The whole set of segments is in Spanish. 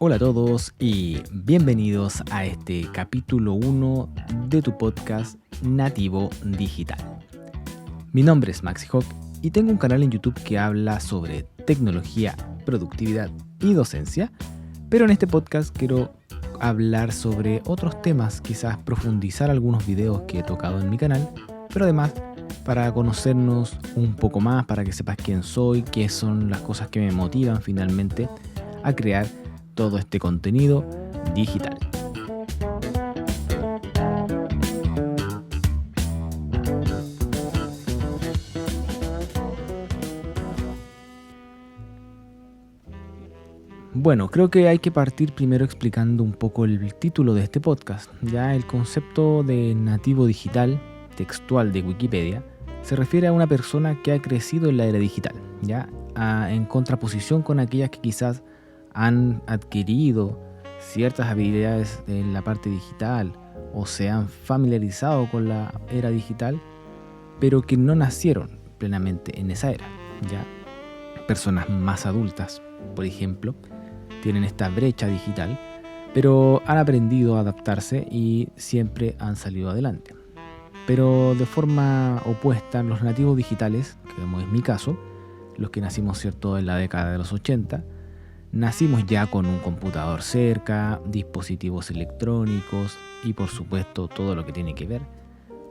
Hola a todos y bienvenidos a este capítulo 1 de tu podcast Nativo Digital. Mi nombre es Maxi Hawk y tengo un canal en YouTube que habla sobre tecnología, productividad y docencia, pero en este podcast quiero hablar sobre otros temas, quizás profundizar algunos videos que he tocado en mi canal, pero además para conocernos un poco más, para que sepas quién soy, qué son las cosas que me motivan finalmente a crear todo este contenido digital. Bueno, creo que hay que partir primero explicando un poco el título de este podcast. Ya el concepto de nativo digital, textual de Wikipedia, se refiere a una persona que ha crecido en la era digital, ya en contraposición con aquellas que quizás han adquirido ciertas habilidades en la parte digital o se han familiarizado con la era digital, pero que no nacieron plenamente en esa era. Ya personas más adultas, por ejemplo, tienen esta brecha digital, pero han aprendido a adaptarse y siempre han salido adelante. Pero de forma opuesta, los nativos digitales, que como es mi caso, los que nacimos cierto en la década de los 80, nacimos ya con un computador cerca, dispositivos electrónicos y por supuesto todo lo que tiene que ver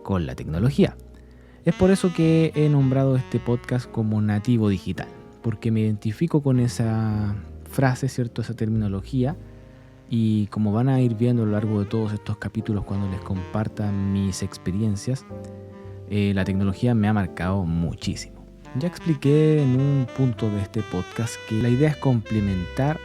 con la tecnología. Es por eso que he nombrado este podcast como nativo digital, porque me identifico con esa frase, ¿cierto? Esa terminología, y como van a ir viendo a lo largo de todos estos capítulos cuando les comparta mis experiencias, la tecnología me ha marcado muchísimo. Ya expliqué en un punto de este podcast que la idea es complementar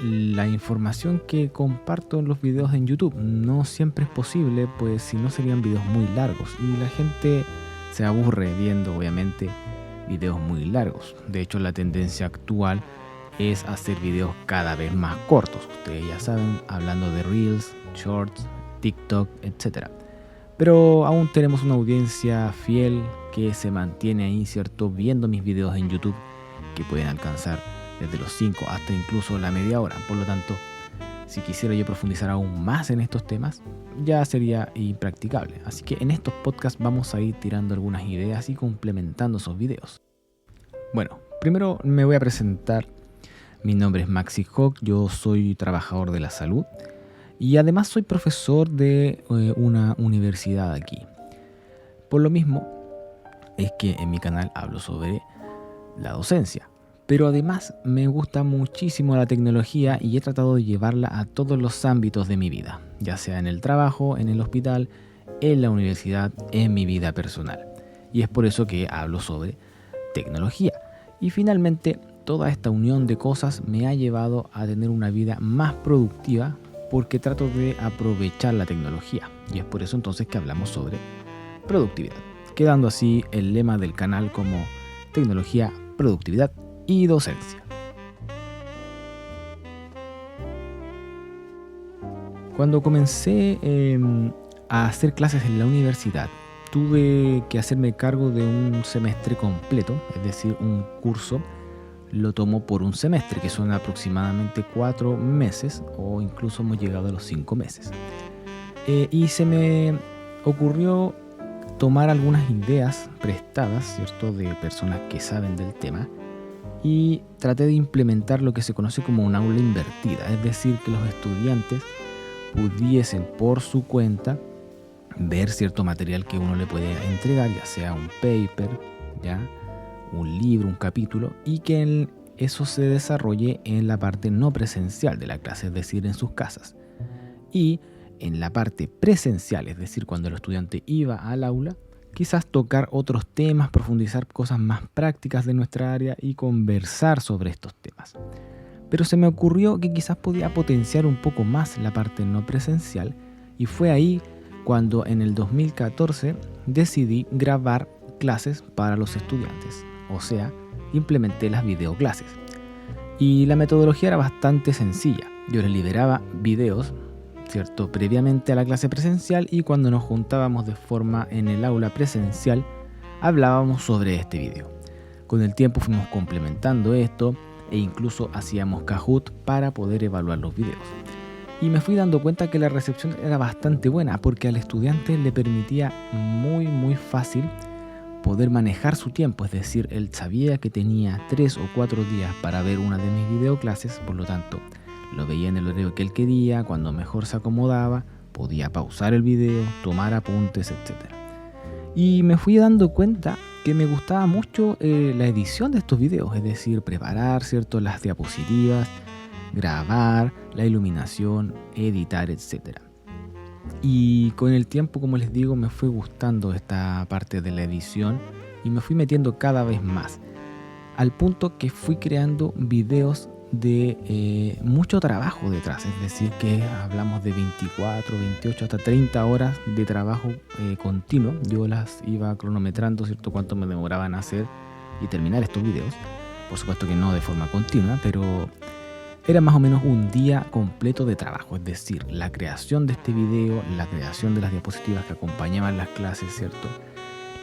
la información que comparto en los videos en YouTube. No siempre es posible, pues si no serían videos muy largos y la gente se aburre viendo obviamente videos muy largos. De hecho, la tendencia actual es hacer videos cada vez más cortos. Ustedes ya saben, hablando de Reels, Shorts, TikTok, etc. Pero aún tenemos una audiencia fiel que se mantiene ahí, ¿cierto? Viendo mis videos en YouTube, que pueden alcanzar desde los 5 hasta incluso la media hora. Por lo tanto, si quisiera yo profundizar aún más en estos temas, ya sería impracticable. Así que en estos podcasts vamos a ir tirando algunas ideas y complementando esos videos. Bueno, primero me voy a presentar. Mi nombre es Maxi Hawk, yo soy trabajador de la salud y además soy profesor de una universidad aquí. Por lo mismo es que en mi canal hablo sobre la docencia, pero además me gusta muchísimo la tecnología y he tratado de llevarla a todos los ámbitos de mi vida, ya sea en el trabajo, en el hospital, en la universidad, en mi vida personal. Y es por eso que hablo sobre tecnología. Y finalmente, toda esta unión de cosas me ha llevado a tener una vida más productiva porque trato de aprovechar la tecnología. Y es por eso entonces que hablamos sobre productividad, quedando así el lema del canal como tecnología, productividad y docencia. Cuando comencé a hacer clases en la universidad, tuve que hacerme cargo de un semestre completo, es decir, un curso. Lo tomo por un semestre, que son aproximadamente 4 meses, o incluso hemos llegado a los 5 meses. Y se me ocurrió tomar algunas ideas prestadas, ¿cierto?, de personas que saben del tema, y traté de implementar lo que se conoce como un aula invertida, es decir, que los estudiantes pudiesen por su cuenta ver cierto material que uno le puede entregar, ya sea un paper, ya un libro, un capítulo, y que eso se desarrolle en la parte no presencial de la clase, es decir, en sus casas. Y en la parte presencial, es decir, cuando el estudiante iba al aula, quizás tocar otros temas, profundizar cosas más prácticas de nuestra área y conversar sobre estos temas. Pero se me ocurrió que quizás podía potenciar un poco más la parte no presencial, y fue ahí cuando en el 2014 decidí grabar clases para los estudiantes. O sea, implementé las videoclases. Y la metodología era bastante sencilla. Yo les liberaba videos, ¿cierto?, previamente a la clase presencial, y cuando nos juntábamos de forma en el aula presencial, hablábamos sobre este video. Con el tiempo fuimos complementando esto, e incluso hacíamos Kahoot para poder evaluar los videos. Y me fui dando cuenta que la recepción era bastante buena porque al estudiante le permitía muy fácil poder manejar su tiempo, es decir, él sabía que tenía 3 o 4 días para ver una de mis videoclases, por lo tanto lo veía en el horario que él quería, cuando mejor se acomodaba, podía pausar el video, tomar apuntes, etc. Y me fui dando cuenta que me gustaba mucho la edición de estos videos, es decir, preparar, ¿cierto?, las diapositivas, grabar, la iluminación, editar, etc. Y con el tiempo, como les digo, me fue gustando esta parte de la edición y me fui metiendo cada vez más, al punto que fui creando videos de mucho trabajo detrás, es decir, que hablamos de 24, 28, hasta 30 horas de trabajo continuo. Yo las iba cronometrando, ¿cierto?, cuánto me demoraba en hacer y terminar estos videos. Por supuesto que no de forma continua, pero era más o menos un día completo de trabajo, es decir, la creación de este video, la creación de las diapositivas que acompañaban las clases, ¿cierto?,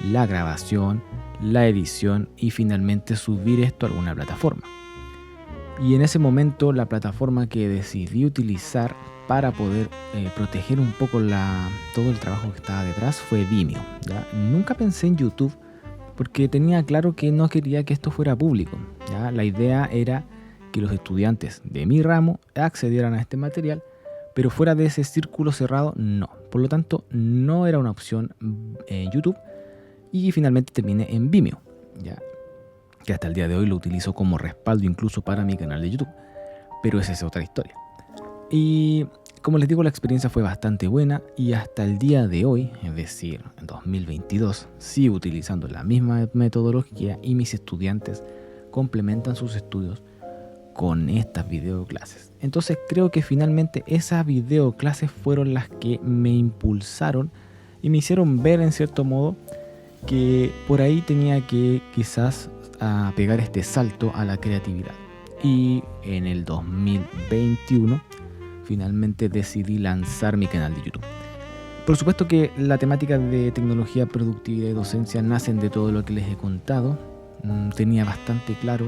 la grabación, la edición y finalmente subir esto a alguna plataforma. Y en ese momento la plataforma que decidí utilizar para poder proteger un poco todo el trabajo que estaba detrás fue Vimeo, ¿ya? Nunca pensé en YouTube porque tenía claro que no quería que esto fuera público, ¿ya? La idea era que los estudiantes de mi ramo accedieran a este material, pero fuera de ese círculo cerrado no. Por lo tanto, no era una opción en YouTube y finalmente terminé en Vimeo, ¿ya?, que hasta el día de hoy lo utilizo como respaldo incluso para mi canal de YouTube, pero esa es otra historia. Y como les digo, la experiencia fue bastante buena y hasta el día de hoy, es decir, en 2022, sigo utilizando la misma metodología y mis estudiantes complementan sus estudios con estas videoclases. Entonces creo que finalmente esas videoclases fueron las que me impulsaron y me hicieron ver en cierto modo que por ahí tenía que quizás a pegar este salto a la creatividad. Y en el 2021 finalmente decidí lanzar mi canal de YouTube. Por supuesto que la temática de tecnología, productividad y docencia nacen de todo lo que les he contado. Tenía bastante claro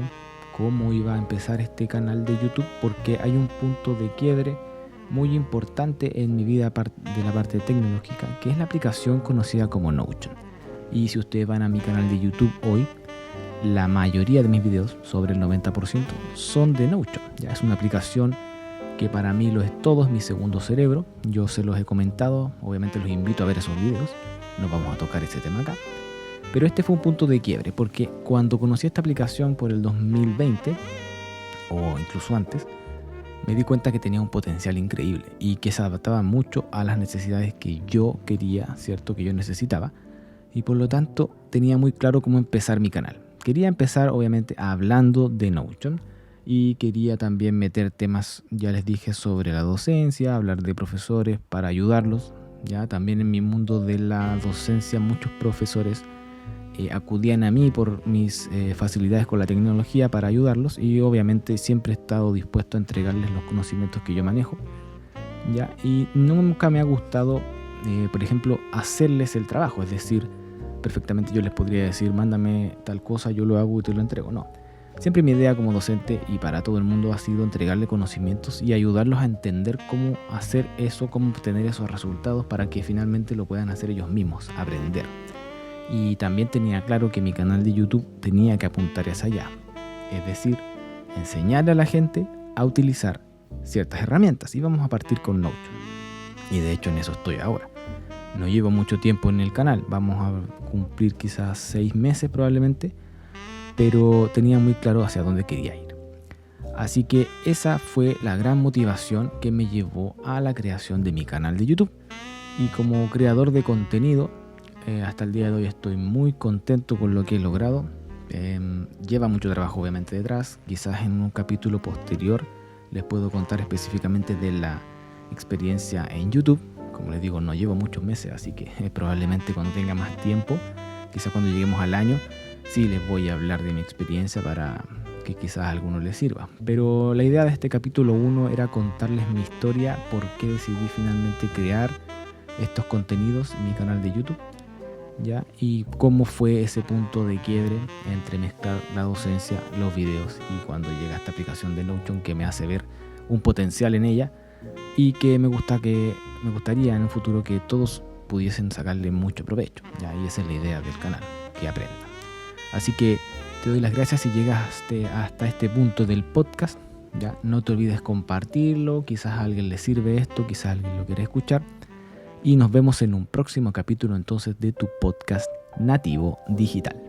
cómo iba a empezar este canal de YouTube porque hay un punto de quiebre muy importante en mi vida de la parte tecnológica, que es la aplicación conocida como Notion. Y si ustedes van a mi canal de YouTube hoy, la mayoría de mis videos, sobre el 90%, son de Notion. Ya es una aplicación que para mí lo es todo, es mi segundo cerebro. Yo se los he comentado, obviamente los invito a ver esos videos. No vamos a tocar ese tema acá. Pero este fue un punto de quiebre, porque cuando conocí esta aplicación por el 2020, o incluso antes, me di cuenta que tenía un potencial increíble y que se adaptaba mucho a las necesidades que yo quería, ¿cierto?, que yo necesitaba. Y por lo tanto tenía muy claro cómo empezar mi canal. Quería empezar obviamente hablando de Notion y quería también meter temas, ya les dije, sobre la docencia, hablar de profesores para ayudarlos. Ya también en mi mundo de la docencia muchos profesores acudían a mí por mis facilidades con la tecnología para ayudarlos y obviamente siempre he estado dispuesto a entregarles los conocimientos que yo manejo, ¿ya? Y nunca me ha gustado, por ejemplo, hacerles el trabajo, es decir, perfectamente yo les podría decir, mándame tal cosa, yo lo hago y te lo entrego. No, siempre mi idea como docente y para todo el mundo ha sido entregarle conocimientos y ayudarlos a entender cómo hacer eso, cómo obtener esos resultados para que finalmente lo puedan hacer ellos mismos, aprender. Y también tenía claro que mi canal de YouTube tenía que apuntar hacia allá, es decir, enseñarle a la gente a utilizar ciertas herramientas y vamos a partir con Notion. Y de hecho en eso estoy ahora. No llevo mucho tiempo en el canal, vamos a cumplir quizás 6 meses probablemente, pero tenía muy claro hacia dónde quería ir. Así que esa fue la gran motivación que me llevó a la creación de mi canal de YouTube. Y como creador de contenido, hasta el día de hoy estoy muy contento con lo que he logrado. Lleva mucho trabajo obviamente detrás, quizás en un capítulo posterior les puedo contar específicamente de la experiencia en YouTube. Como les digo, no llevo muchos meses, así que probablemente cuando tenga más tiempo, quizás cuando lleguemos al año, sí les voy a hablar de mi experiencia para que quizás a alguno les sirva. Pero la idea de este capítulo 1 era contarles mi historia, por qué decidí finalmente crear estos contenidos en mi canal de YouTube. ¿ya? Y cómo fue ese punto de quiebre entre mezclar la docencia, los videos y cuando llega esta aplicación de Notion que me hace ver un potencial en ella y que me gustaría en un futuro que todos pudiesen sacarle mucho provecho, ¿ya? Y esa es la idea del canal, que aprendan. Así que te doy las gracias si llegaste hasta este punto del podcast, ¿ya? No te olvides compartirlo, quizás a alguien le sirve esto, quizás alguien lo quiere escuchar. Y nos vemos en un próximo capítulo entonces de tu podcast Nativo Digital.